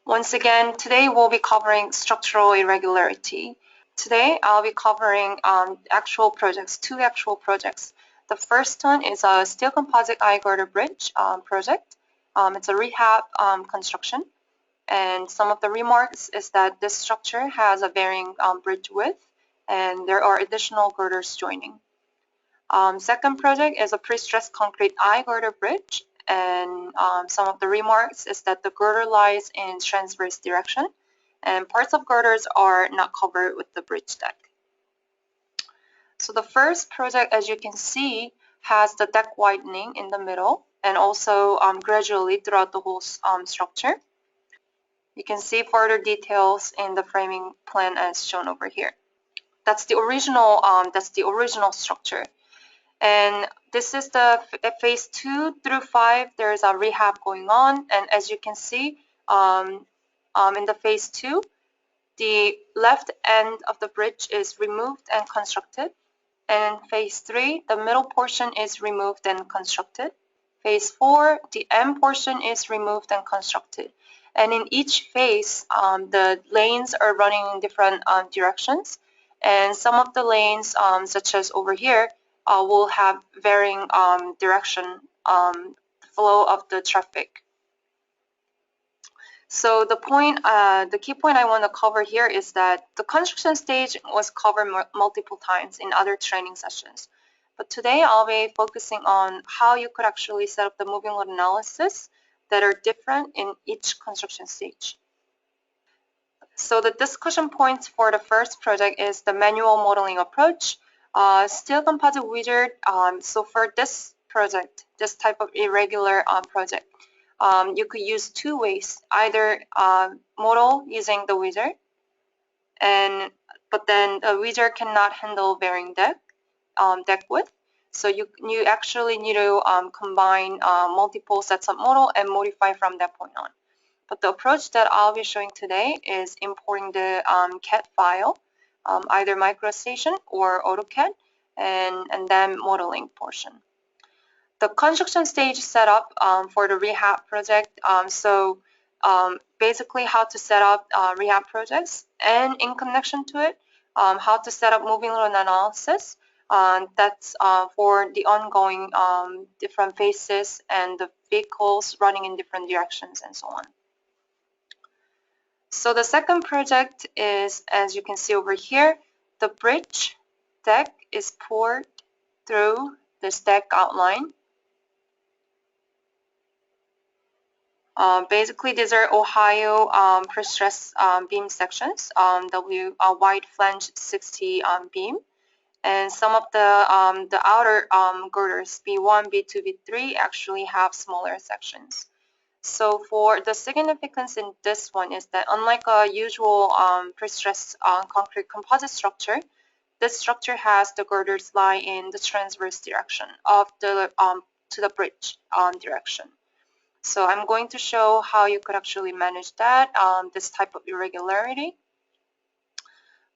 Once again, today we'll be covering structural irregularity. Today I'll be covering actual projects, two actual projects. The first one is a steel composite eye girder bridge project. It's a rehab construction, and some of the remarks is that this structure has a varying bridge width, and there are additional girders joining. Second project is a pre-stressed concrete eye girder bridge, and some of the remarks is that the girder lies in transverse direction, and parts of girders are not covered with the bridge deck. So the first project, as you can see, has the deck widening in the middle and also gradually throughout the whole structure. You can see further details in the framing plan as shown over here. That's the original structure. And this is the phase 2 through 5. There's a rehab going on, and as you can see, in the phase 2, the left end of the bridge is removed and constructed. And in phase 3, the middle portion is removed and constructed. Phase 4, the end portion is removed and constructed. And in each phase, the lanes are running in different directions. And some of the lanes, such as over here, will have varying direction flow of the traffic. So the key point I want to cover here is that the construction stage was covered multiple times in other training sessions. But today I'll be focusing on how you could actually set up the moving load analysis that are different in each construction stage. So the discussion points for the first project is the manual modeling approach, steel composite wizard. So for this project, this type of irregular project, you could use two ways: either model using the wizard, but then the wizard cannot handle varying deck width. So you actually need to combine multiple sets of model and modify from that point on. But the approach that I'll be showing today is importing the CAD file, either MicroStation or AutoCAD, and then modeling portion. The construction stage setup for the rehab project. Basically how to set up rehab projects, and in connection to it, how to set up moving load analysis. That's for the ongoing different phases and the vehicles running in different directions and so on. So the second project is, as you can see over here, the bridge deck is poured through this deck outline. Basically, these are Ohio pre-stressed beam sections, wide flange 60 beam, and some of the outer girders B1, B2, B3 actually have smaller sections. So for the significance in this one is that unlike a usual pre-stressed concrete composite structure, this structure has the girders lie in the transverse direction of the to the bridge direction. So I'm going to show how you could actually manage that, this type of irregularity.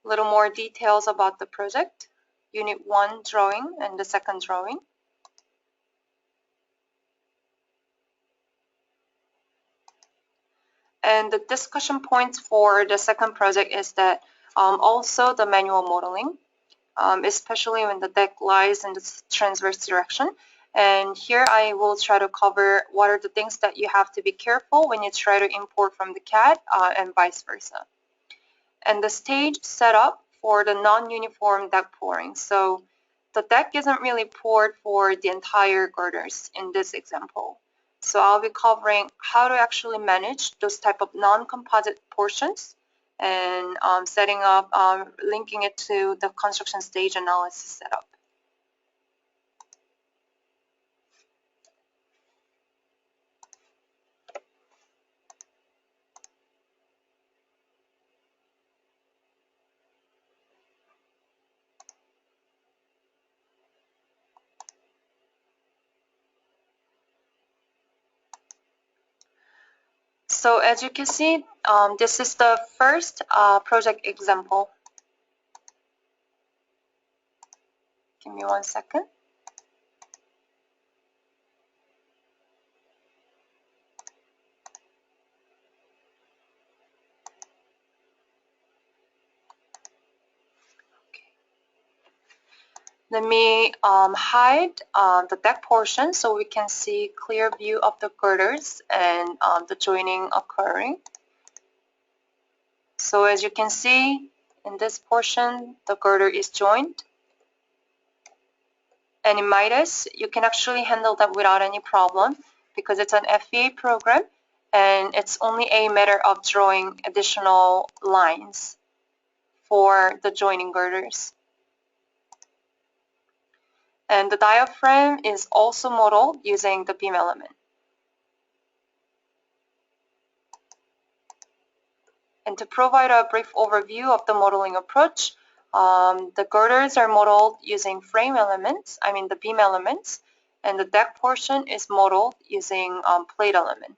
A little more details about the project, Unit 1 drawing and the second drawing. And the discussion points for the second project is that also the manual modeling, especially when the deck lies in the transverse direction. And here I will try to cover what are the things that you have to be careful when you try to import from the CAD and vice versa. And the stage setup for the non-uniform deck pouring. So the deck isn't really poured for the entire girders in this example. So I'll be covering how to actually manage those type of non-composite portions and setting up, linking it to the construction stage analysis setup. So as you can see, this is the first project example. Give me 1 second. Let me hide the deck portion so we can see clear view of the girders and the joining occurring. So as you can see, in this portion, the girder is joined. And in MIDAS, you can actually handle that without any problem because it's an FEA program and it's only a matter of drawing additional lines for the joining girders. And the diaphragm is also modeled using the beam element. And to provide a brief overview of the modeling approach, the girders are modeled using frame elements, the beam elements, and the deck portion is modeled using plate element.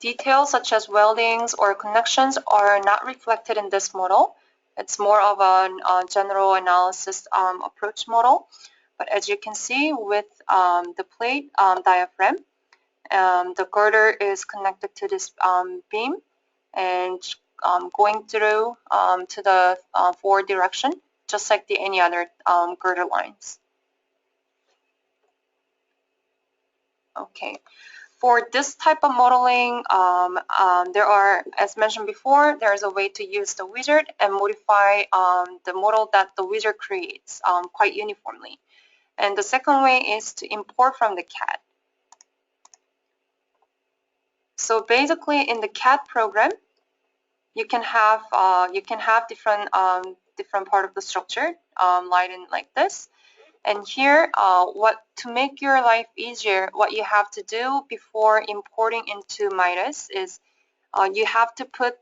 Details such as weldings or connections are not reflected in this model. It's more of a general analysis approach model. But as you can see with the plate diaphragm, the girder is connected to this beam and going through to the forward direction, just like any other girder lines. Okay. For this type of modeling, there are, as mentioned before, there is a way to use the wizard and modify the model that the wizard creates quite uniformly. And the second way is to import from the CAD. So basically, in the CAD program, you can have different part of the structure like this. And here, to make your life easier, what you have to do before importing into MIDAS is you have to put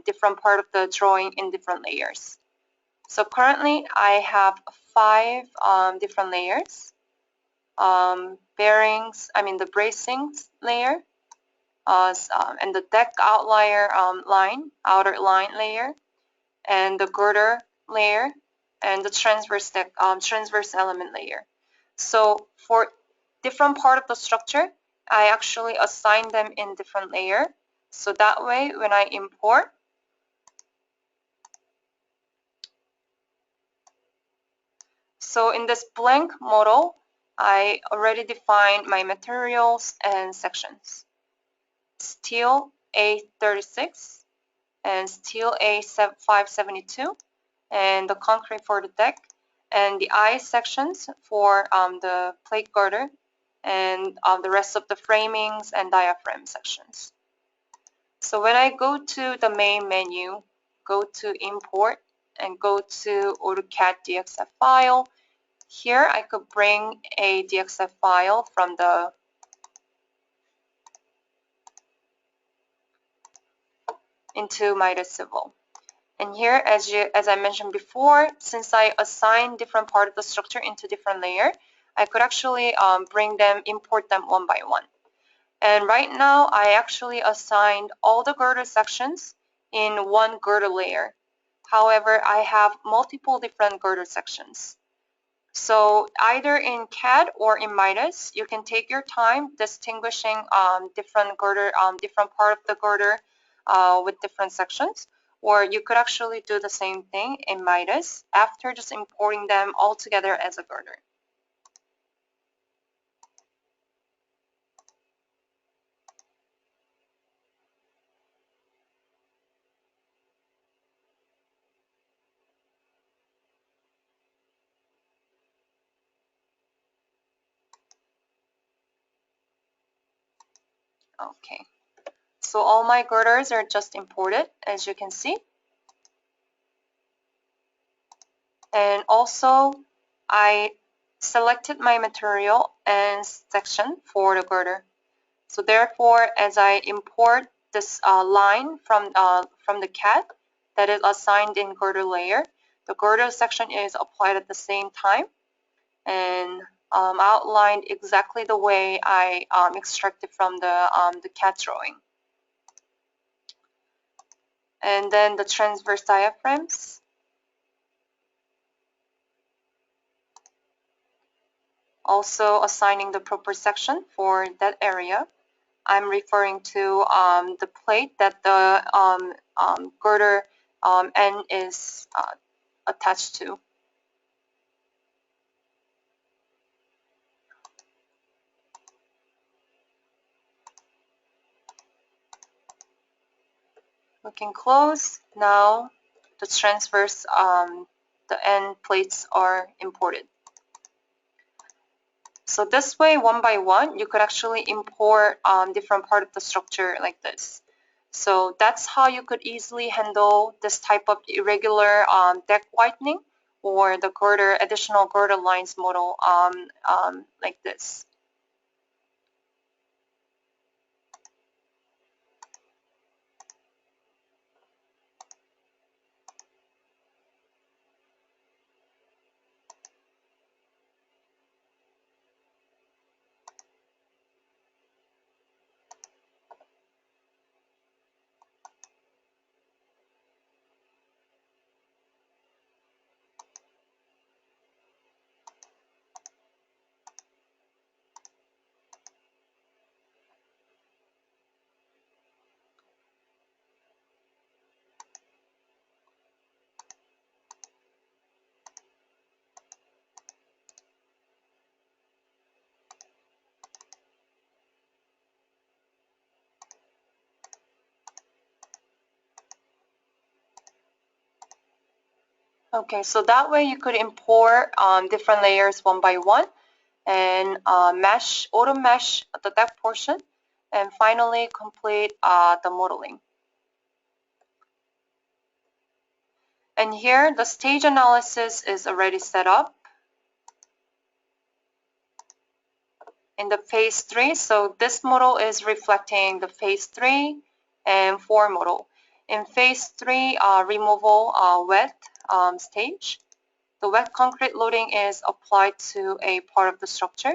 different part of the drawing in different layers. So currently, I have 5 different layers. Bearings, the bracings layer, and the deck outer line layer, and the girder layer, and the transverse element layer. So for different part of the structure, I actually assign them in different layer. So that way, when I import, so in this blank model, I already defined my materials and sections. Steel A36 and steel A572, and the concrete for the deck, and the eye sections for the plate girder, and the rest of the framings and diaphragm sections. So when I go to the main menu, go to import, and go to AutoCAD DXF file, here I could bring a DXF file from the into MIDAS Civil. And here, as I mentioned before, since I assigned different part of the structure into different layer, I could actually import them one by one. And right now, I actually assigned all the girder sections in one girder layer. However, I have multiple different girder sections. So either in CAD or in MIDAS, you can take your time distinguishing different part of the girder with different sections. Or you could actually do the same thing in MIDAS after just importing them all together as a girder. Okay, so all my girders are just imported, as you can see. And also, I selected my material and section for the girder. So therefore, as I import this line from the CAD that is assigned in girder layer, the girder section is applied at the same time. and outlined exactly the way I extracted from the CAD drawing. And then the transverse diaphragms. Also assigning the proper section for that area. I'm referring to the plate that the girder end is attached to. Looking close, now the transverse, the end plates are imported. So this way, one by one, you could actually import different part of the structure like this. So that's how you could easily handle this type of irregular deck whitening or the girder, additional girder lines model like this. Okay, so that way you could import different layers one by one and mesh, auto mesh the deck portion, and finally complete the modeling. And here the stage analysis is already set up in the phase 3. So this model is reflecting the phase 3 and 4 model. In phase 3 removal wet stage, the wet concrete loading is applied to a part of the structure.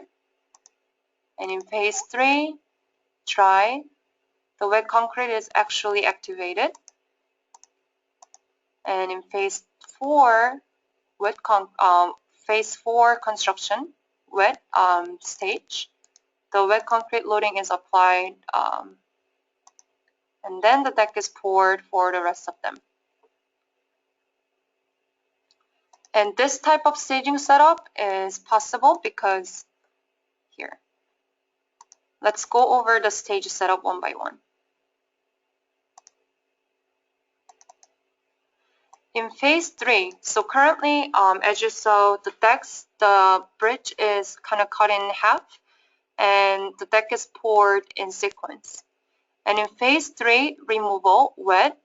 And in phase 3 dry, the wet concrete is actually activated. And in phase 4 phase 4 construction wet stage, the wet concrete loading is applied, and then the deck is poured for the rest of them. And this type of staging setup is possible because here, let's go over the stage setup one by one. In phase 3, so currently, as you saw, the bridge is kind of cut in half, and the deck is poured in sequence. And in phase 3 removal wet,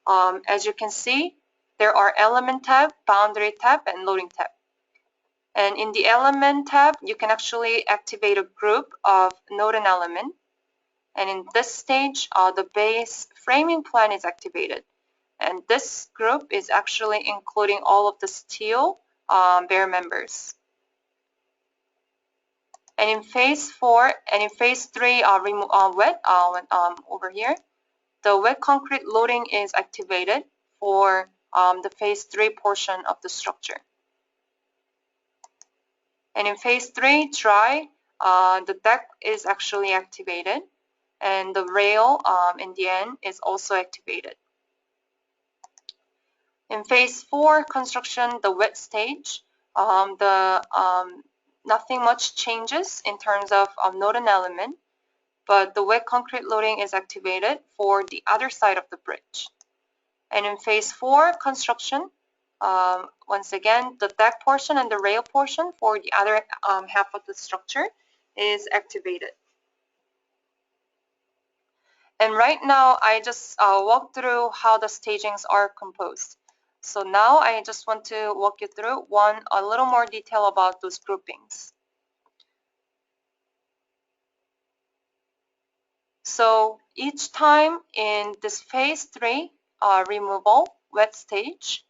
as you can see, there are element tab, boundary tab, and loading tab. And in the element tab, you can actually activate a group of node and element. And in this stage, the base framing plan is activated. And this group is actually including all of the steel bare members. And in phase 4 and in phase 3 wet over here, the wet concrete loading is activated for the phase 3 portion of the structure. And in phase 3 dry, the deck is actually activated, and the rail in the end is also activated. In phase 4 construction, the wet stage, nothing much changes in terms of node and element, but the wet concrete loading is activated for the other side of the bridge. And in phase 4 construction, once again, the deck portion and the rail portion for the other half of the structure is activated. And right now, I just walked through how the stagings are composed. So now I just want to walk you through a little more detail about those groupings. So each time in this phase 3 removal wet stage,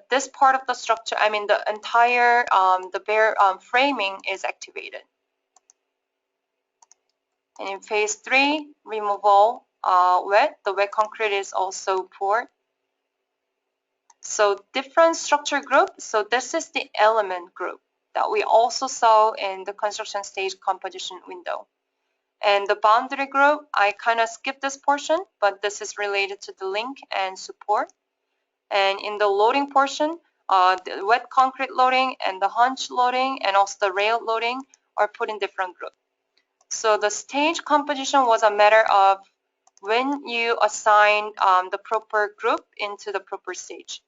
this part of the structure, I mean the entire the bare framing is activated. And in phase 3, removal wet, the wet concrete is also poured. So different structure group. So this is the element group that we also saw in the construction stage composition window. And the boundary group, I kind of skipped this portion, but this is related to the link and support. And in the loading portion, the wet concrete loading and the hunch loading and also the rail loading are put in different groups. So the stage composition was a matter of when you assign the proper group into the proper stage.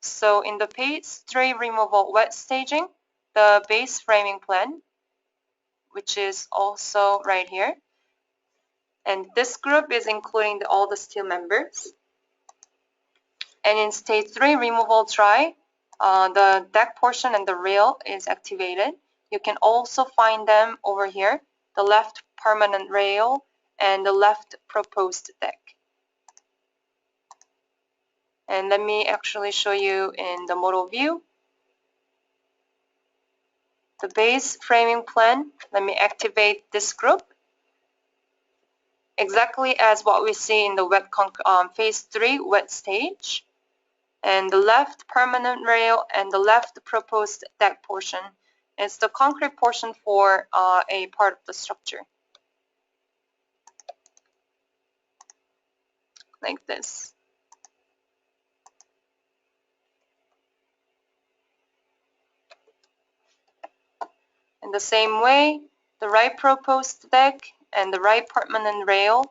So in the phase 3 removal wet staging, the base framing plan, which is also right here, and this group is including all the steel members. And in stage 3 removal dry, the deck portion and the rail is activated. You can also find them over here, the left permanent rail and the left proposed deck. And let me actually show you in the model view. The base framing plan, let me activate this group. Exactly as what we see in the wet phase 3 wet stage. And the left permanent rail and the left proposed deck portion is the concrete portion for a part of the structure. Like this. In the same way, the right proposed deck and the right permanent rail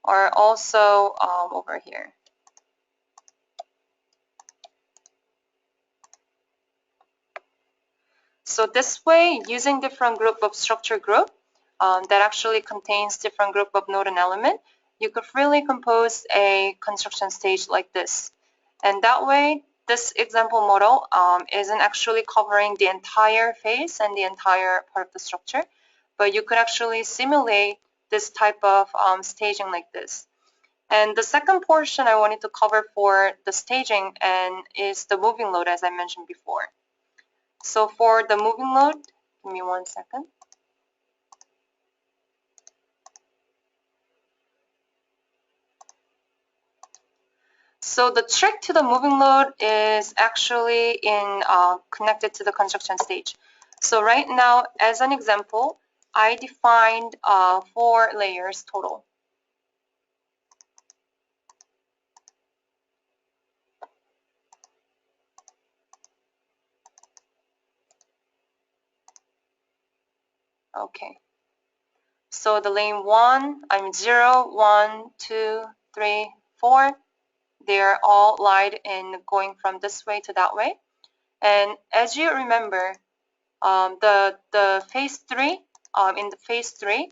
are also over here. So this way, using different group of structure group that actually contains different group of node and element, you could freely compose a construction stage like this. And that way, this example model isn't actually covering the entire phase and the entire part of the structure, but you could actually simulate this type of staging like this. And the second portion I wanted to cover for the staging is the moving load, as I mentioned before. So for the moving load, give me 1 second. So the trick to the moving load is actually connected to the construction stage. So right now, as an example, I defined 4 layers total. Okay. So the lane 0, 1, 2, 3, 4, they're all lined in going from this way to that way. And as you remember, the phase 3, in the phase 3,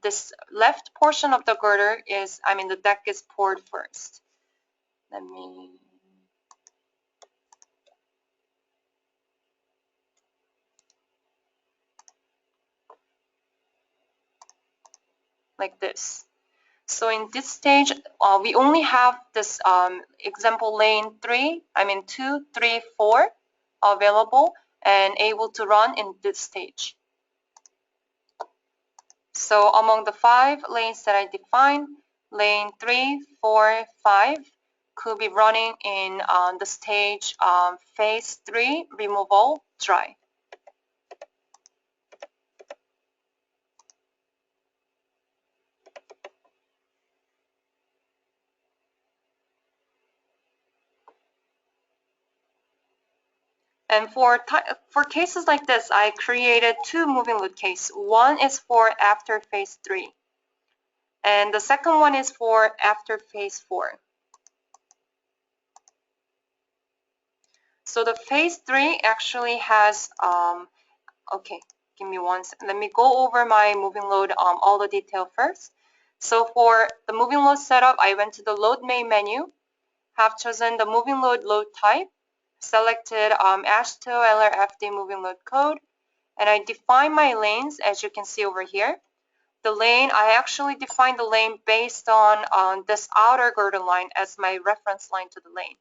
this left portion of the girder is, the deck is poured first. Let me. Like this. So in this stage, we only have this example lane 2, 3, 4 available and able to run in this stage. So among the 5 lanes that I defined, lane 3, 4, 5 could be running in the stage phase 3 removal dry. And for cases like this, I created 2 moving load cases. One is for after phase 3, and the second one is for after phase 4. So the phase 3 actually has, okay, give me 1 second. Let me go over my moving load, all the detail first. So for the moving load setup, I went to the load main menu, have chosen the moving load type, selected ASHTO LRFD moving load code, and I define my lanes as you can see over here. The lane, I actually defined the lane based on this outer girder line as my reference line to the lane.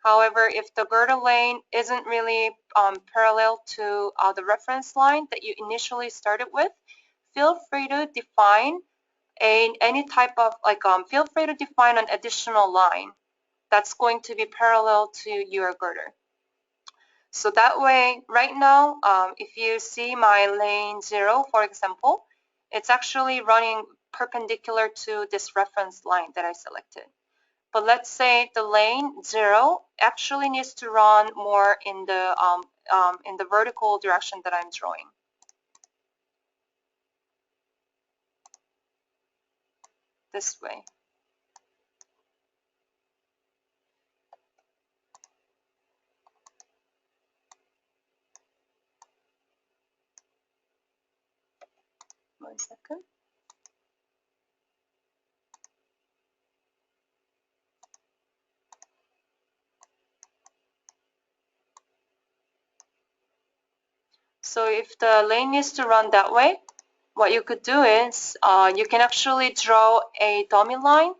However, if the girder lane isn't really parallel to the reference line that you initially started with, feel free to define any type of feel free to define an additional line that's going to be parallel to your girder. So that way, right now, if you see my lane 0, for example, it's actually running perpendicular to this reference line that I selected. But let's say the lane 0 actually needs to run more in the vertical direction that I'm drawing. This way. One second. So if the lane needs to run that way, what you could do is you can actually draw a dummy line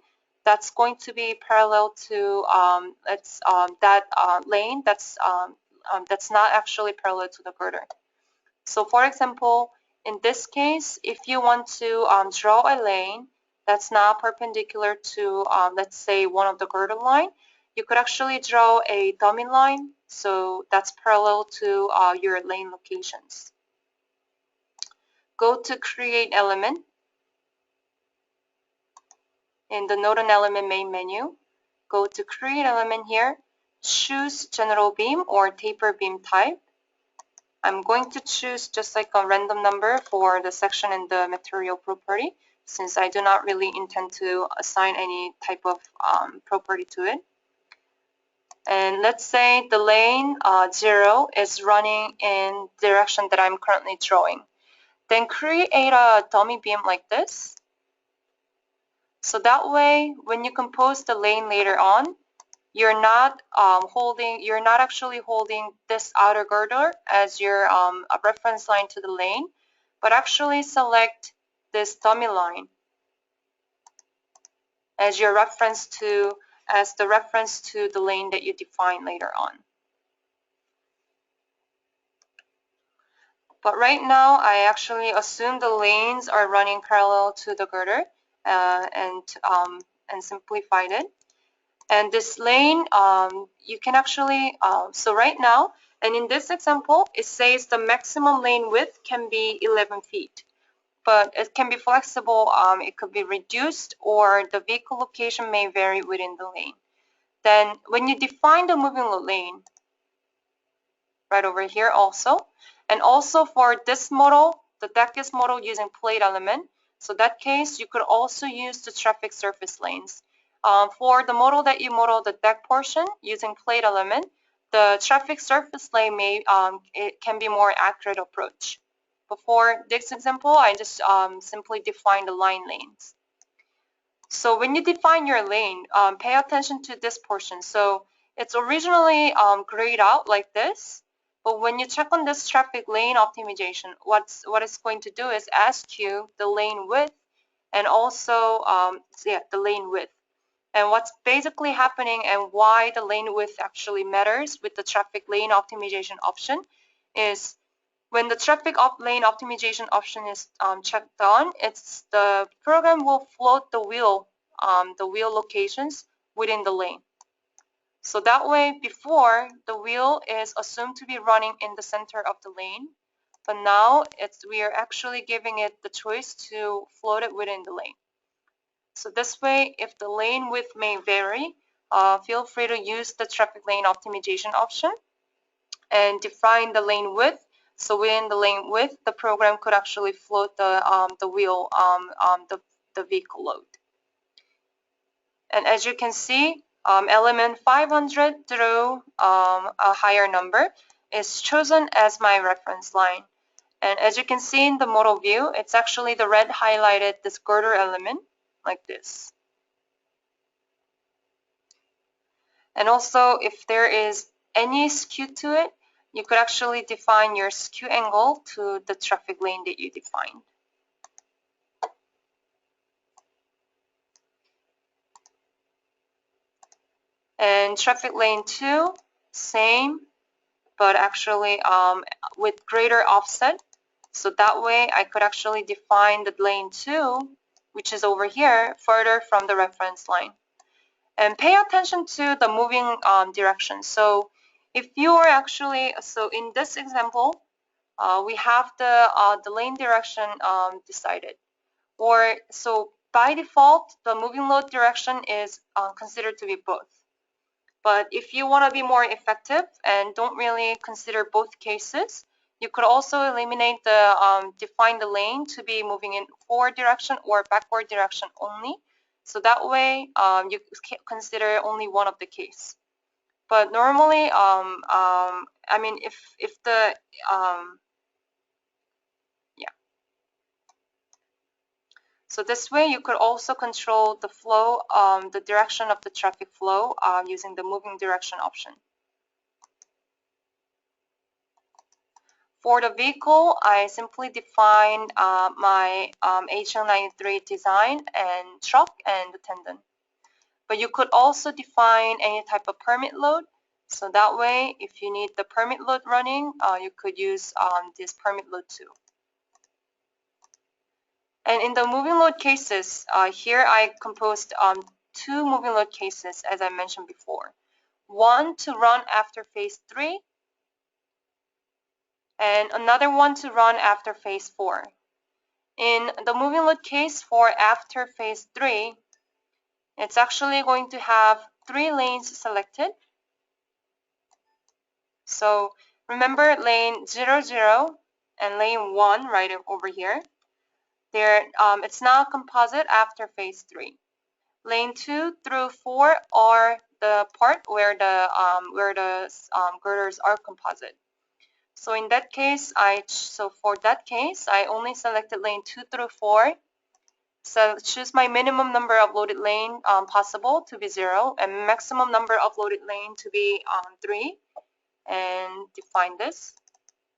that's going to be parallel to that lane that's not actually parallel to the girder. So for example, in this case, if you want to draw a lane that's not perpendicular to, let's say, one of the girder line, you could actually draw a dummy line, so that's parallel to your lane locations. Go to Create Element in the Node on Element main menu. Go to Create Element here, choose General Beam or Taper Beam type. I'm going to choose just like a random number for the section and the material property, since I do not really intend to assign any type of property to it. And let's say the lane 0 is running in the direction that I'm currently drawing. Then create a dummy beam like this. So that way, when you compose the lane later on, you're not actually holding this outer girder as your a reference line to the lane, but actually select this dummy line as your reference to the lane that you define later on. But right now, I actually assume the lanes are running parallel to the girder and simplified it. And this lane, you can actually, so right now, and in this example, it says the maximum lane width can be 11 feet. But it can be flexible, it could be reduced, or the vehicle location may vary within the lane. Then when you define the moving lane, right over here also, and also for this model, the deck is modeled using plate element. So that case, you could also use the traffic surface lanes. For the model that you model the deck portion using plate element, the traffic surface lane it can be more accurate approach. But for this example, I just simply define the line lanes. So when you define your lane, pay attention to this portion. So it's originally grayed out like this, but when you check on this traffic lane optimization, what it's going to do is ask you the lane width and also the lane width. And what's basically happening and why the lane width actually matters with the traffic lane optimization option is when the traffic lane optimization option is checked on, the program will float the wheel locations within the lane. So that way, before, the wheel is assumed to be running in the center of the lane, but now we are actually giving it the choice to float it within the lane. So this way, if the lane width may vary, feel free to use the traffic lane optimization option and define the lane width. So within the lane width, the program could actually float the wheel, the vehicle load. And as you can see, element 500 through a higher number is chosen as my reference line. And as you can see in the model view, it's actually the red highlighted this girder element like this. And also, if there is any skew to it, you could actually define your skew angle to the traffic lane that you defined. And traffic lane 2, same, but actually with greater offset. So that way I could actually define the lane 2, which is over here, further from the reference line. And pay attention to the moving direction. So if you are actually, so in this example, we have the lane direction decided. Or so by default, the moving load direction is considered to be both. But if you want to be more effective and don't really consider both cases, you could also eliminate the define the lane to be moving in forward direction or backward direction only. So that way you consider only one of the case. But normally, I mean, if the yeah. So this way you could also control the flow, the direction of the traffic flow using the moving direction option. For the vehicle, I simply define my HL93 design and truck and the tendon. But you could also define any type of permit load. So that way, if you need the permit load running, you could use this permit load too. And in the moving load cases, here I composed 2 moving load cases, as I mentioned before. One to run after phase 3, and another one to run after phase 4. In the moving load case for after phase 3, it's actually going to have 3 lanes selected. So remember lane 0, 0 and lane 1 right over here. It's now composite after phase 3. Lane 2 through 4 are the part where the girders are composite. So in that case, for that case, I only selected lane 2 through 4. So choose my minimum number of loaded lane possible to be 0 and maximum number of loaded lane to be 3, and define this.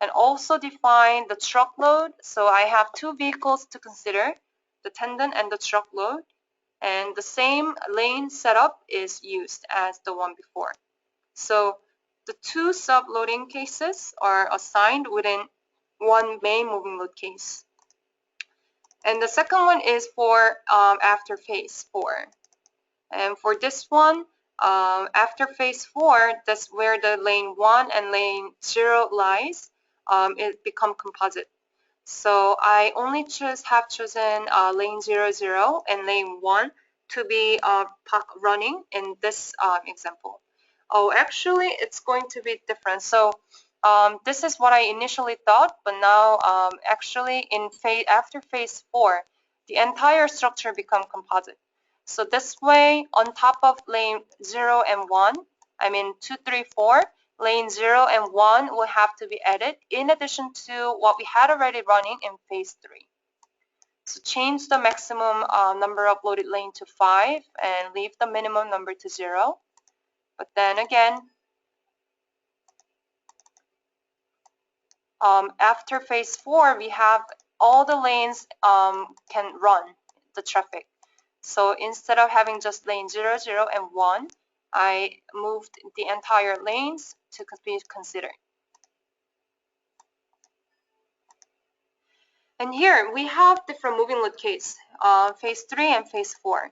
And also define the truck load. So I have 2 vehicles to consider, the tendon and the truck load. And the same lane setup is used as the one before. So the 2 sub-loading cases are assigned within one main moving load case. And the second one is for after phase 4. And for this one, after phase 4, that's where the lane 1 and lane 0 lies. It become composite. So I only have chosen lane 0, 0 and lane 1 to be running in this example. Oh, actually, it's going to be different. So this is what I initially thought, but now actually after phase 4, the entire structure become composite. So this way, on top of lane 0 and 1, I mean 2, 3, 4, lane 0 and 1 will have to be added in addition to what we had already running in phase 3. So change the maximum number of loaded lane to 5 and leave the minimum number to 0. But then again, after phase 4, we have all the lanes can run the traffic. So instead of having just lane 0, 0 and 1, I moved the entire lanes to be considered. And here we have different moving load case, phase 3 and phase 4.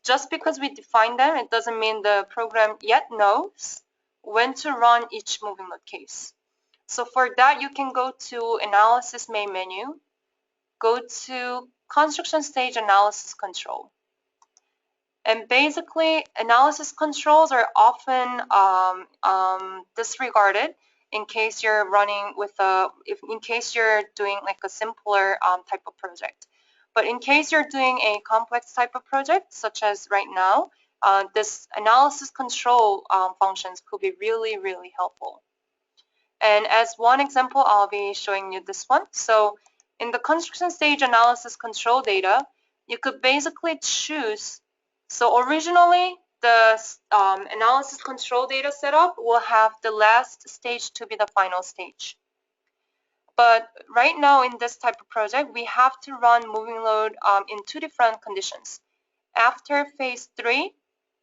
Just because we define them, it doesn't mean the program yet knows when to run each moving load case. So for that, you can go to Analysis main menu, go to Construction Stage Analysis Control. And basically, analysis controls are often disregarded in case you're running with in case you're doing like a simpler type of project. But in case you're doing a complex type of project, such as right now, this analysis control functions could be really, really helpful. And as one example, I'll be showing you this one. So in the construction stage analysis control data, you could basically choose. So originally, the analysis control data setup will have the last stage to be the final stage. But right now in this type of project, we have to run moving load in 2 different conditions. After phase 3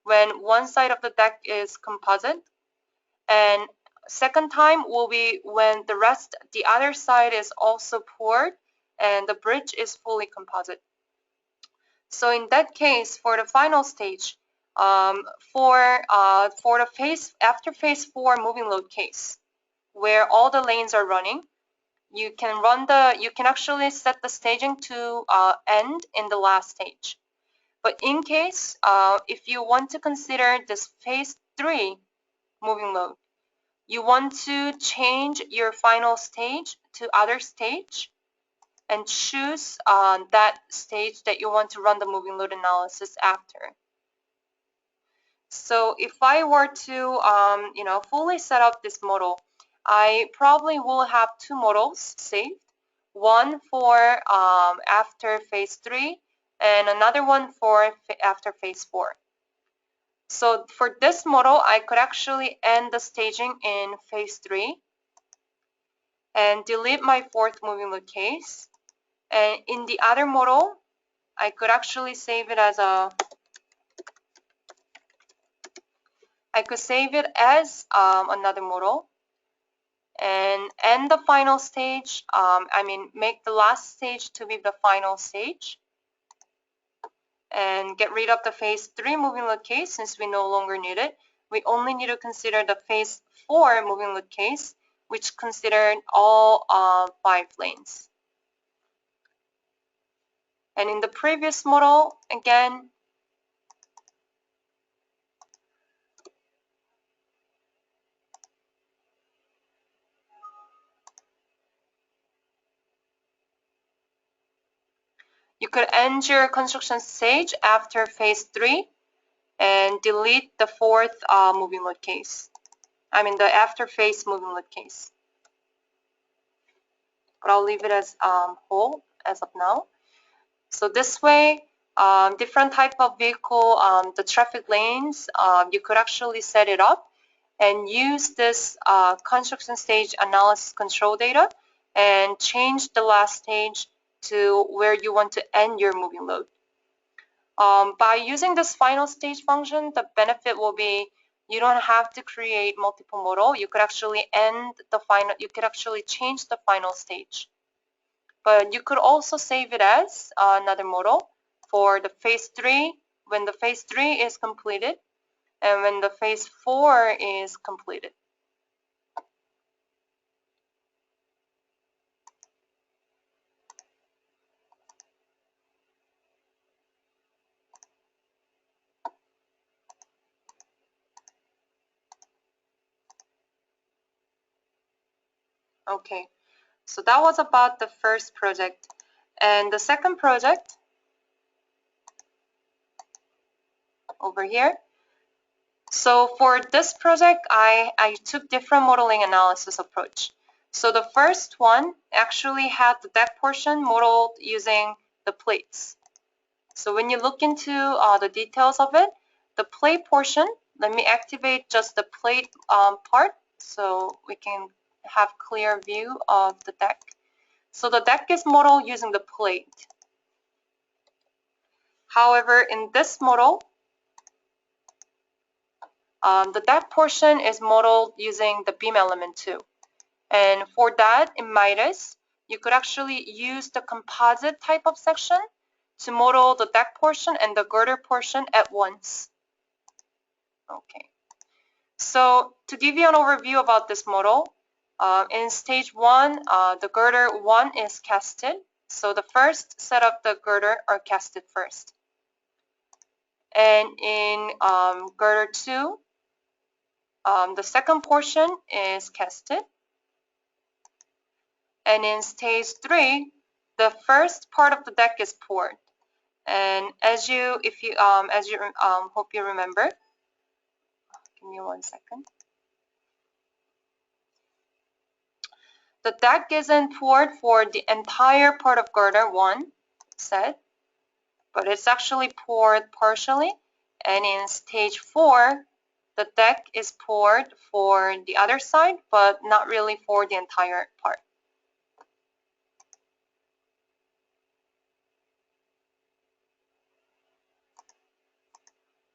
when one side of the deck is composite, and second time will be when the other side is also poured and the bridge is fully composite. So in that case, for the final stage, for the after phase 4 moving load case, where all the lanes are running, you can actually set the staging to end in the last stage. But in case if you want to consider this phase 3 moving load, you want to change your final stage to other stage and choose that stage that you want to run the moving load analysis after. So if I were to fully set up this model, I probably will have two models saved, one for after phase 3 and another one for after phase 4. So for this model, I could actually end the staging in phase 3 and delete my fourth moving load case. And in the other model, I could actually save it as another model and end the final stage. Make the last stage to be the final stage and get rid of the phase 3 moving load case since we no longer need it. We only need to consider the phase 4 moving load case, which considered all 5 lanes. And in the previous model, again, you could end your construction stage after phase 3 and delete the fourth moving load case. The after phase moving load case. But I'll leave it as whole as of now. So this way, different type of vehicle, the traffic lanes, you could actually set it up and use this construction stage analysis control data and change the last stage to where you want to end your moving load. By using this final stage function, the benefit will be you don't have to create multiple model. You could actually you could actually change the final stage. But you could also save it as another model for the phase 3 when the phase 3 is completed and when the phase 4 is completed. Okay, so that was about the first project. And the second project over here. So for this project, I took different modeling analysis approach. So the first one actually had the deck portion modeled using the plates. So when you look into the details of it, the plate portion, let me activate just the plate part so we can have clear view of the deck. So the deck is modeled using the plate. However, in this model, the deck portion is modeled using the beam element too. And for that, in MIDAS, you could actually use the composite type of section to model the deck portion and the girder portion at once. Okay. So to give you an overview about this model, in stage 1, the girder 1 is casted. So the first set of the girder are casted first. And in girder 2, the second portion is casted. And in stage 3, the first part of the deck is poured. And as you hope you remember, give me 1 second. The deck isn't poured for the entire part of girder 1 set, but it's actually poured partially. And in stage 4, the deck is poured for the other side, but not really for the entire part.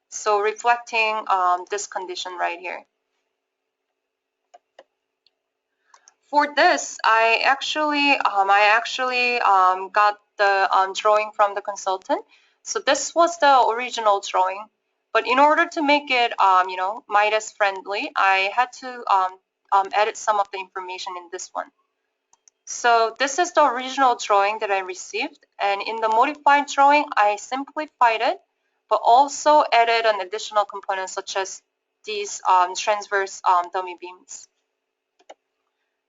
So So reflecting this condition right here. For this, I actually got the drawing from the consultant. So this was the original drawing, but in order to make it MIDAS friendly, I had to edit some of the information in this one. So this is the original drawing that I received, and in the modified drawing, I simplified it, but also added an additional component such as these transverse dummy beams.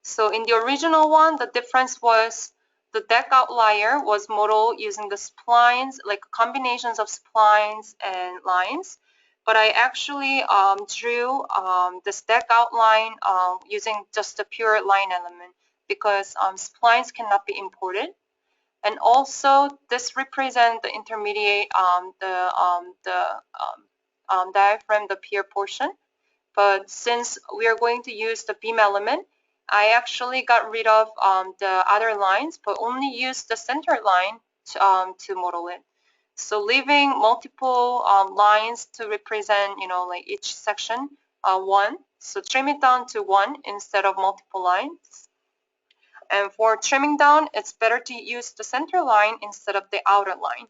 So in the original one, the difference was the deck outlier was modeled using the splines, like combinations of splines and lines. But I actually drew this deck outline using just a pure line element because splines cannot be imported. And also, this represents the intermediate, diaphragm, the pier portion. But since we are going to use the beam element, I actually got rid of the other lines, but only used the center line to model it. So leaving multiple lines to represent, like each section, one. So trim it down to one instead of multiple lines. And for trimming down, it's better to use the center line instead of the outer line.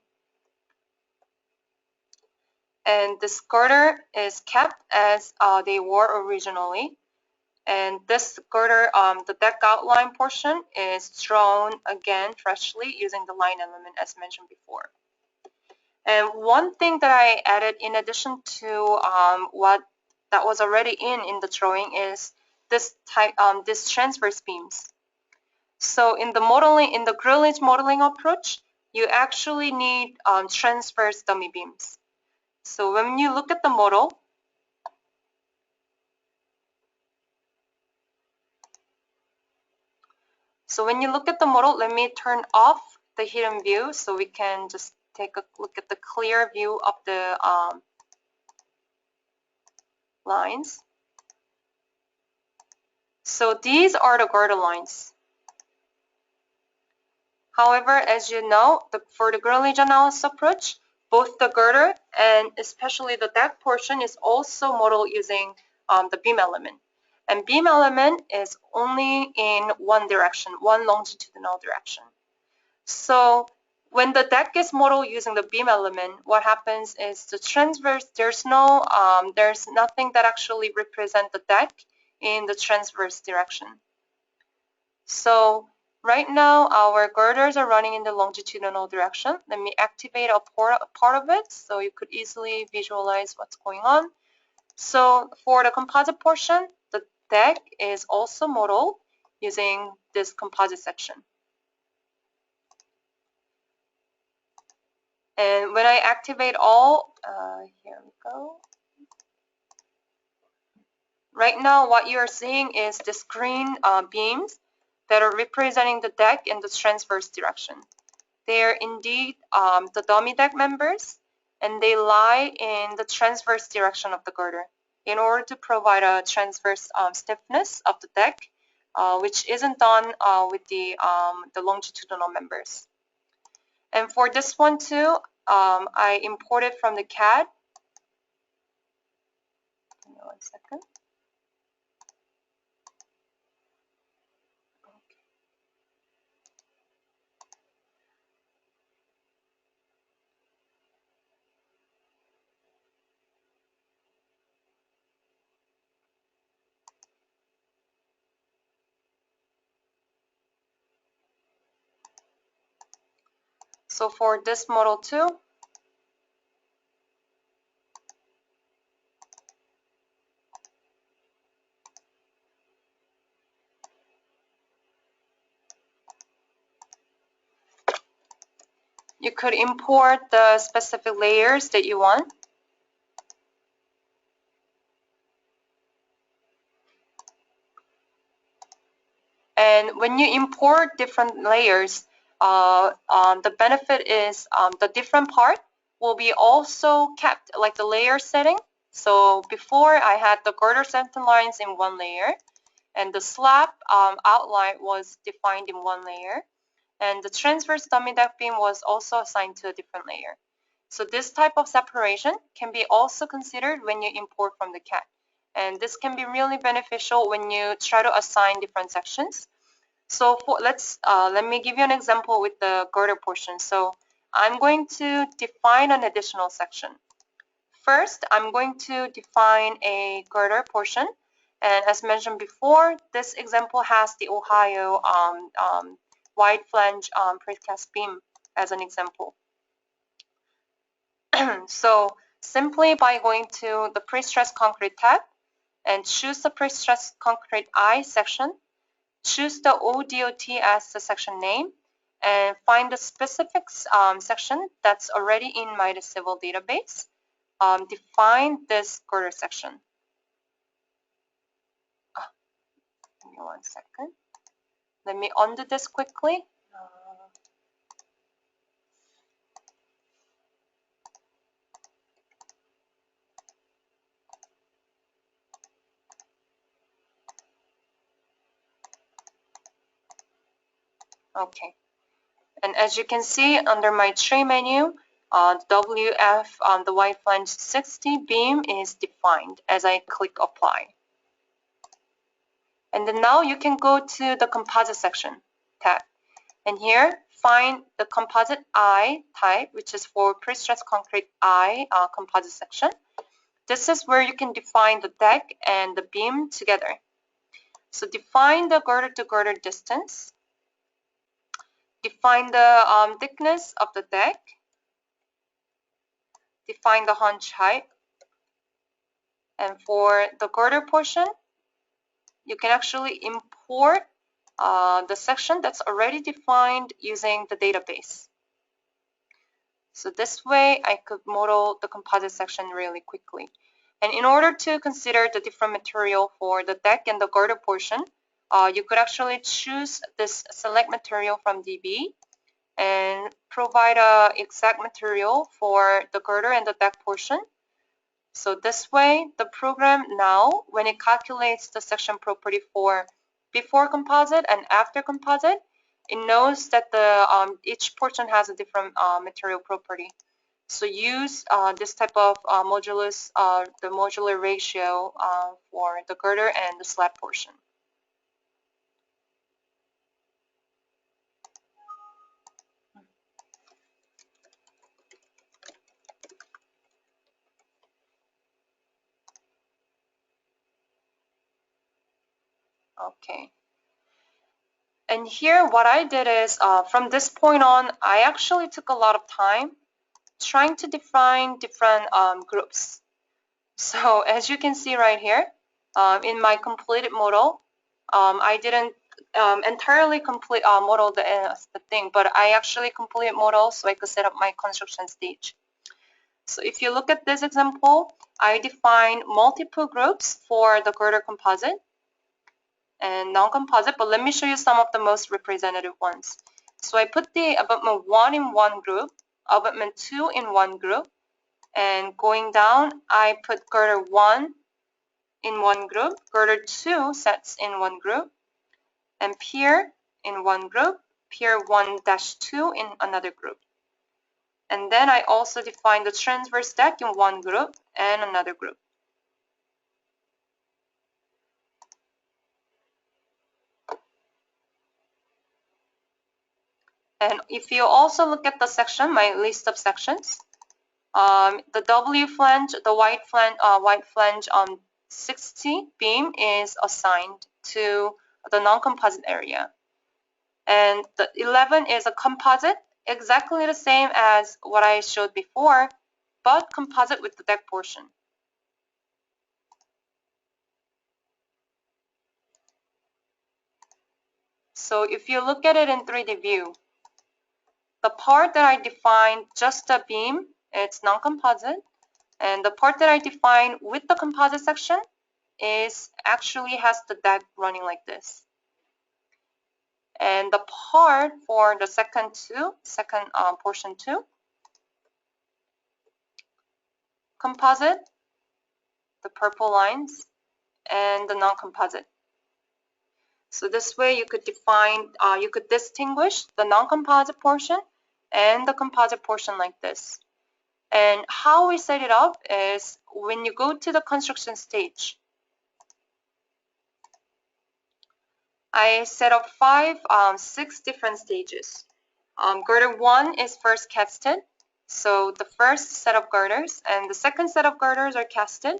And this girder is kept as they were originally. And this girder, the deck outline portion is drawn again freshly using the line element as mentioned before. And one thing that I added in addition to what that was already in the drawing is this type, this transverse beams. So in the modeling, in the grillage modeling approach, you actually need transverse dummy beams. So when you look at the model, let me turn off the hidden view so we can just take a look at the clear view of the lines. So these are the girder lines. However, as you know, for the grillage analysis approach, both the girder and especially the deck portion is also modeled using the beam element. And beam element is only in one direction, one longitudinal direction. So when the deck is modeled using the beam element, what happens is the transverse, there's nothing that actually represents the deck in the transverse direction. So right now our girders are running in the longitudinal direction. Let me activate a part of it so you could easily visualize what's going on. So for the composite portion, the deck is also modeled using this composite section. And when I activate all, here we go. Right now, what you're seeing is this green beams that are representing the deck in the transverse direction. They are indeed the dummy deck members, and they lie in the transverse direction of the girder in order to provide a transverse stiffness of the deck, which isn't done with the longitudinal members. And for this one too, I imported from the CAD. Give me 1 second. So for this model too, you could import the specific layers that you want. And when you import different layers, the benefit is the different part will be also kept, like the layer setting. So before I had the girder center lines in one layer, and the slab outline was defined in one layer, and the transverse dummy deck beam was also assigned to a different layer. So this type of separation can be also considered when you import from the CAD. And this can be really beneficial when you try to assign different sections. So let me give you an example with the girder portion. So I'm going to define an additional section. First, I'm going to define a girder portion. And as mentioned before, this example has the Ohio wide flange precast beam as an example. So simply by going to the pre-stressed concrete tab and choose the pre-stressed concrete I section, choose the ODOT as the section name, and find the specific section that's already in MIDAS Civil database. Define this girder section. Give me 1 second. Let me undo this quickly. Okay. And as you can see under my tray menu, WF, the wide flange 60 beam is defined as I click apply. And then now you can go to the composite section tab. And here, find the composite I type, which is for pre-stressed concrete I composite section. This is where you can define the deck and the beam together. So define the girder to girder distance. Define the thickness of the deck. Define the hunch height. And for the girder portion, you can actually import the section that's already defined using the database. So this way I could model the composite section really quickly. And in order to consider the different material for the deck and the girder portion, you could actually choose this select material from DB and provide a exact material for the girder and the deck portion. So this way, the program now, when it calculates the section property for before composite and after composite, it knows that the each portion has a different material property. So use this type of modulus, the modular ratio for the girder and the slab portion. Okay. And here what I did is from this point on, I actually took a lot of time trying to define different groups. So as you can see right here, in my completed model, I didn't entirely complete model the thing, but I actually completed model so I could set up my construction stage. So if you look at this example, I define multiple groups for the girder composite and non-composite, but let me show you some of the most representative ones. So I put the abutment 1 in one group, abutment 2 in one group, and going down, I put girder 1 in one group, girder 2 sets in one group, and pier in one group, pier 1-2 in another group. And then I also define the transverse deck in one group and another group. And if you also look at the section, my list of sections, the W flange, the wide flange 60 beam is assigned to the non-composite area. And the 11 is a composite, exactly the same as what I showed before, but composite with the deck portion. So if you look at it in 3D view, the part that I defined just the beam, it's non-composite, and the part that I defined with the composite section is actually has the deck running like this. And the part for the second portion 2, composite, the purple lines, and the non-composite. So this way you could define, you could distinguish the non-composite portion and the composite portion like this. And how we set it up is when you go to the construction stage, I set up six different stages. Girder 1 is first casted. So the first set of girders and the second set of girders are casted.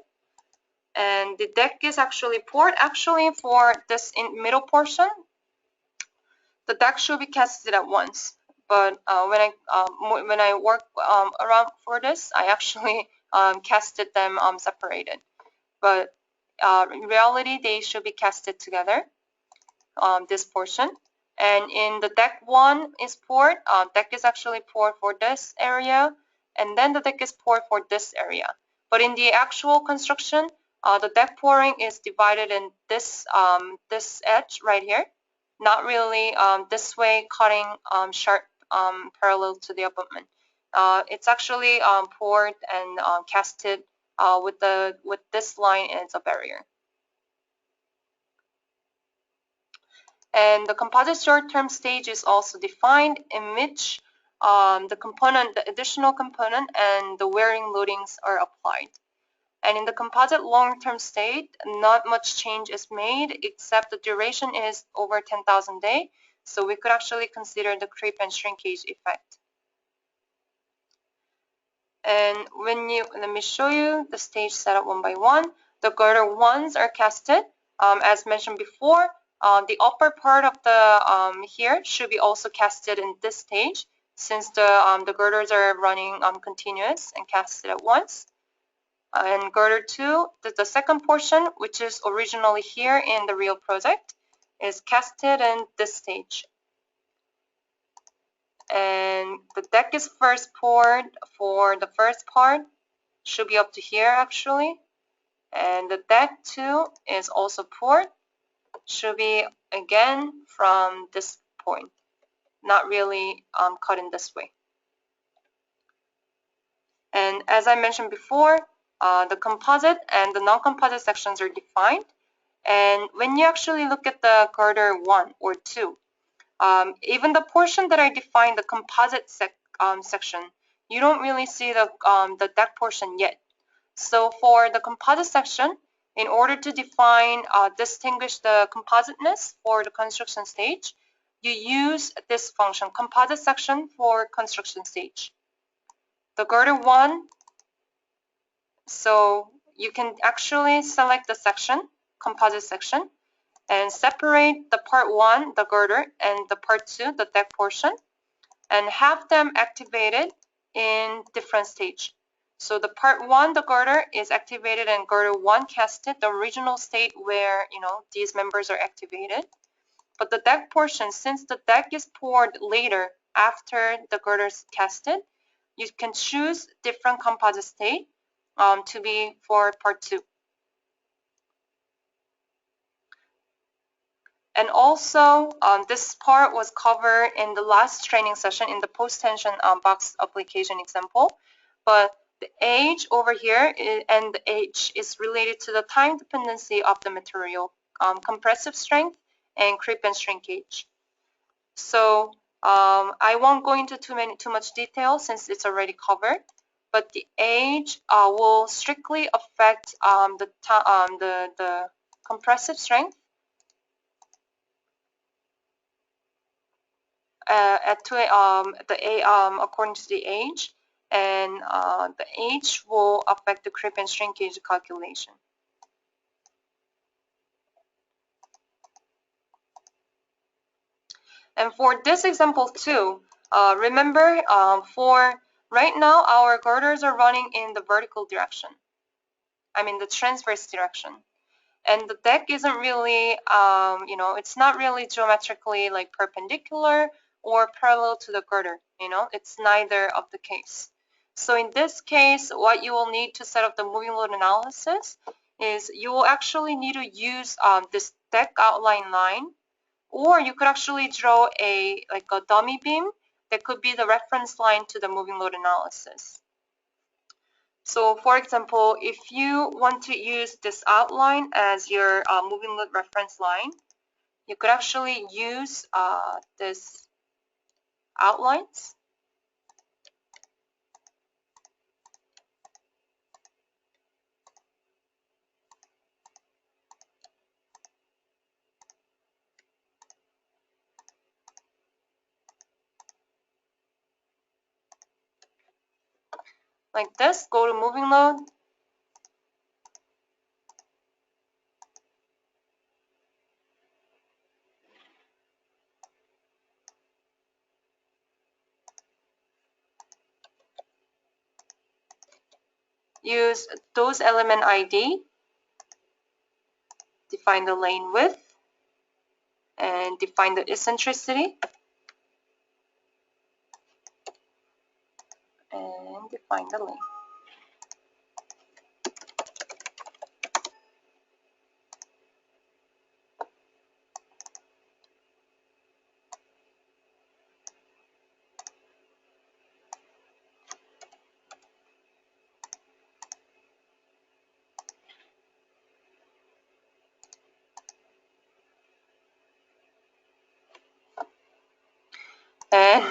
And the deck is actually poured. Actually, for this middle portion, the deck should be casted at once. But when I work around for this, I actually casted them separated. But in reality, they should be casted together. This portion. And in the deck 1 is poured, deck is actually poured for this area, and then the deck is poured for this area. But in the actual construction, the deck pouring is divided in this edge right here, not really this way cutting sharp parallel to the abutment. It's actually poured and casted with this line as a barrier. And the composite short-term stage is also defined in which the additional component and the wearing loadings are applied. And in the composite long-term state, not much change is made except the duration is over 10,000 days. So we could actually consider the creep and shrinkage effect. And let me show you the stage setup one by one. The girder 1s are casted. As mentioned before, the upper part of the here should be also casted in this stage, since the girders are running continuous and casted at once. And girder 2, the second portion, which is originally here in the real project, is casted in this stage. And the deck is first poured for the first part, should be up to here actually. And the deck 2 is also poured, should be again from this point, not really cut in this way. And as I mentioned before, the composite and the non-composite sections are defined. And when you actually look at the girder 1 or 2, even the portion that I defined, the composite section, you don't really see the deck portion yet. So for the composite section, in order to distinguish the compositeness for the construction stage, you use this function, composite section for construction stage. The girder 1, so you can actually select the section, composite section, and separate the part 1, the girder, and the part 2, the deck portion, and have them activated in different stage. So the part 1, the girder, is activated and girder 1 casted, the original state where these members are activated. But the deck portion, since the deck is poured later after the girder is casted, you can choose different composite state to be for part 2. And also, this part was covered in the last training session in the post-tension box application example. But the age over here and the H is related to the time dependency of the material, compressive strength, and creep and shrinkage. So I won't go into too much detail since it's already covered. But the age will strictly affect the compressive strength according to the age, and the age will affect the creep and shrinkage calculation. And for this example too, remember for right now our girders are running in the vertical direction, I mean the transverse direction. And the deck isn't really, it's not really geometrically like perpendicular or parallel to the girder, it's neither of the case. So in this case, what you will need to set up the moving load analysis is you will actually need to use this deck outline line, or you could actually draw a dummy beam that could be the reference line to the moving load analysis. So for example, if you want to use this outline as your moving load reference line, you could actually use this outlines. like this. Go to moving load. Use those element ID, define the lane width, and define the eccentricity, and define the lane. And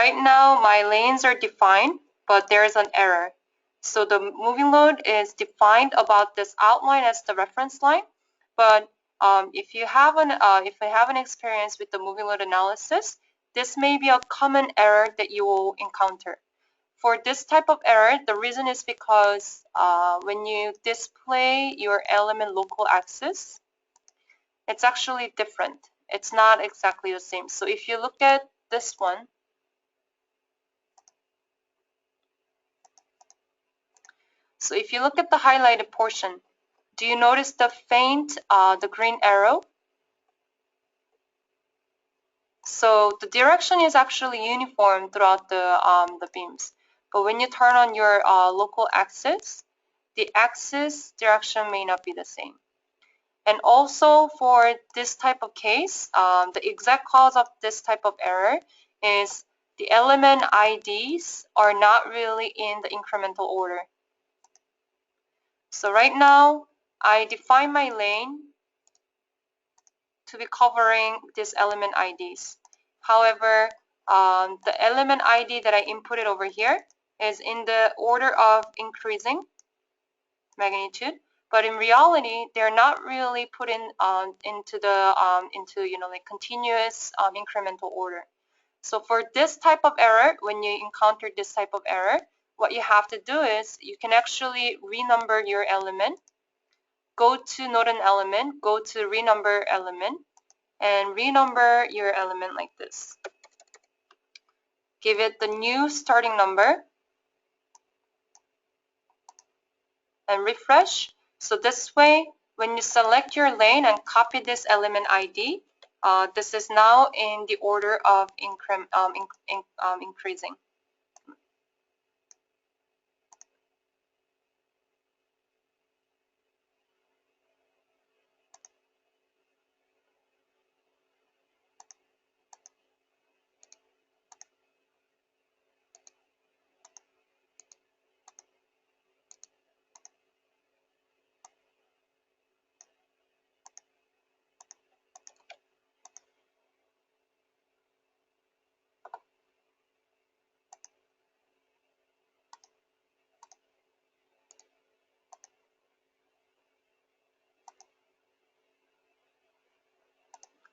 right now my lanes are defined, but there is an error. So the moving load is defined about this outline as the reference line, but if you have an experience with the moving load analysis, this may be a common error that you will encounter. For this type of error, the reason is because when you display your element local axis, it's actually different. It's not exactly the same. So if you look at this one, so if you look at the highlighted portion, do you notice the faint, the green arrow? So the direction is actually uniform throughout the beams. But when you turn on your local axis, the axis direction may not be the same. And also for this type of case, the exact cause of this type of error is the element IDs are not really in the incremental order. So right now, I define my lane to be covering this element IDs. However, the element ID that I inputted over here is in the order of increasing magnitude, but in reality, they're not really put in into like continuous incremental order. So for this type of error, when you encounter this type of error, what you have to do is you can actually renumber your element. Go to node and element, go to renumber element, and renumber your element like this. Give it the new starting number and refresh. So this way, when you select your lane and copy this element ID, this is now in the order of increasing.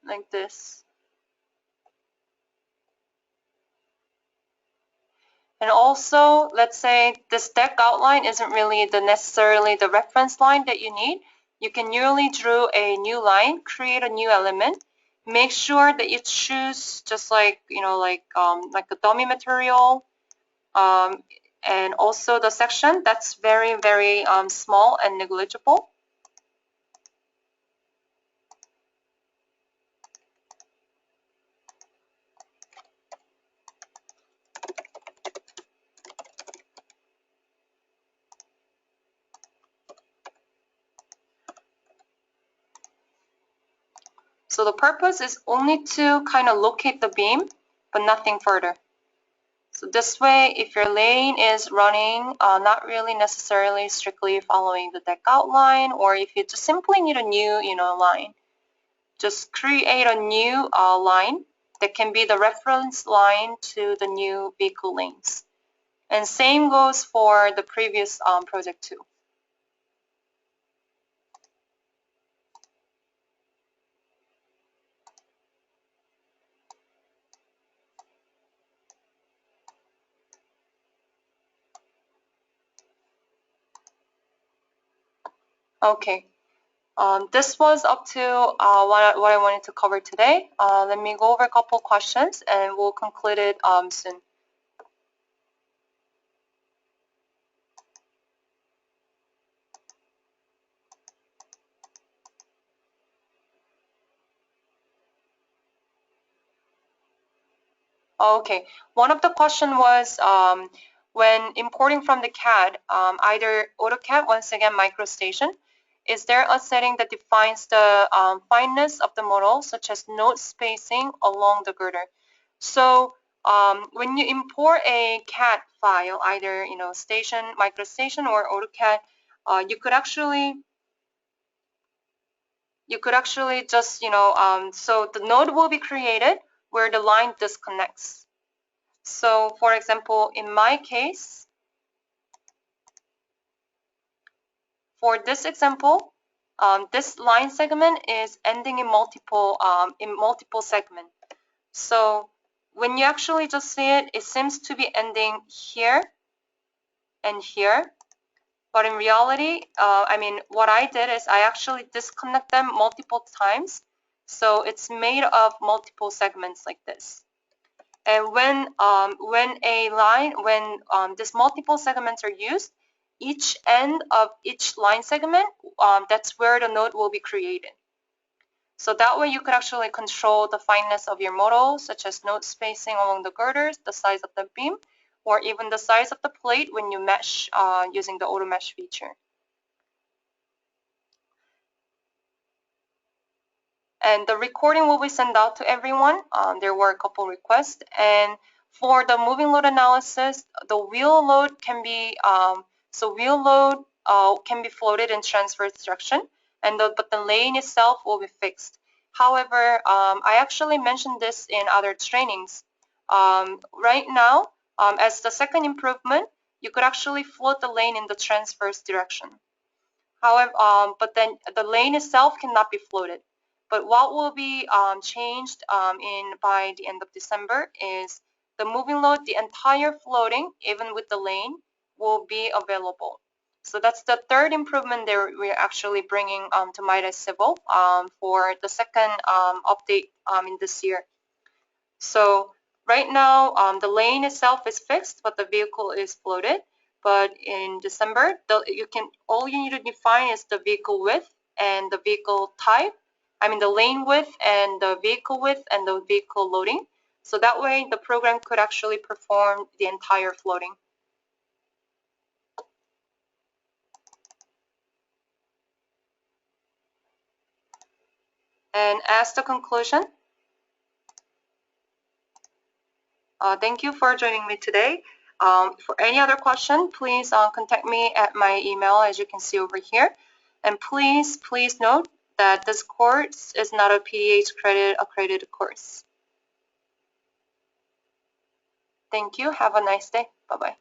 Like this. And also, let's say this deck outline isn't really necessarily the reference line that you need. You can newly draw a new line, create a new element. Make sure that you choose just like like a dummy material, and also the section that's very small and negligible. So the purpose is only to kind of locate the beam, but nothing further. So this way, if your lane is running, not really necessarily strictly following the deck outline, or if you just simply need a new, line, just create a new line that can be the reference line to the new vehicle lanes. And same goes for the previous project too. Okay. This was up to what I wanted to cover today. Let me go over a couple questions and we'll conclude it soon. Okay, one of the question was when importing from the CAD, either AutoCAD, once again, MicroStation, is there a setting that defines the fineness of the model, such as node spacing along the girder? So when you import a CAD file, either Station, MicroStation, or AutoCAD, you could actually just so the node will be created where the line disconnects. So for example, in my case, for this example, this line segment is ending in multiple segments. So when you actually just see it, it seems to be ending here and here. But in reality, what I did is I actually disconnect them multiple times. So it's made of multiple segments like this. And when these multiple segments are used, each end of each line segment, that's where the node will be created. So that way you could actually control the fineness of your model, such as node spacing along the girders, the size of the beam, or even the size of the plate when you mesh using the auto mesh feature. And the recording will be sent out to everyone. There were a couple requests. And for the moving load analysis, the wheel load can be can be floated in transverse direction, but the lane itself will be fixed. However, I actually mentioned this in other trainings. Right now, as the second improvement, you could actually float the lane in the transverse direction. However, but then the lane itself cannot be floated. But what will be changed by the end of December is the moving load, the entire floating, even with the lane, will be available. So that's the third improvement that we're actually bringing to MIDAS Civil for the second update in this year. So right now, the lane itself is fixed, but the vehicle is floated. But in December, all you need to define is the vehicle width and the vehicle type. The lane width and the vehicle width and the vehicle loading. So that way, the program could actually perform the entire floating. And as the conclusion, thank you for joining me today. For any other question, please contact me at my email, as you can see over here. And please note that this course is not a PDH accredited course. Thank you. Have a nice day. Bye-bye.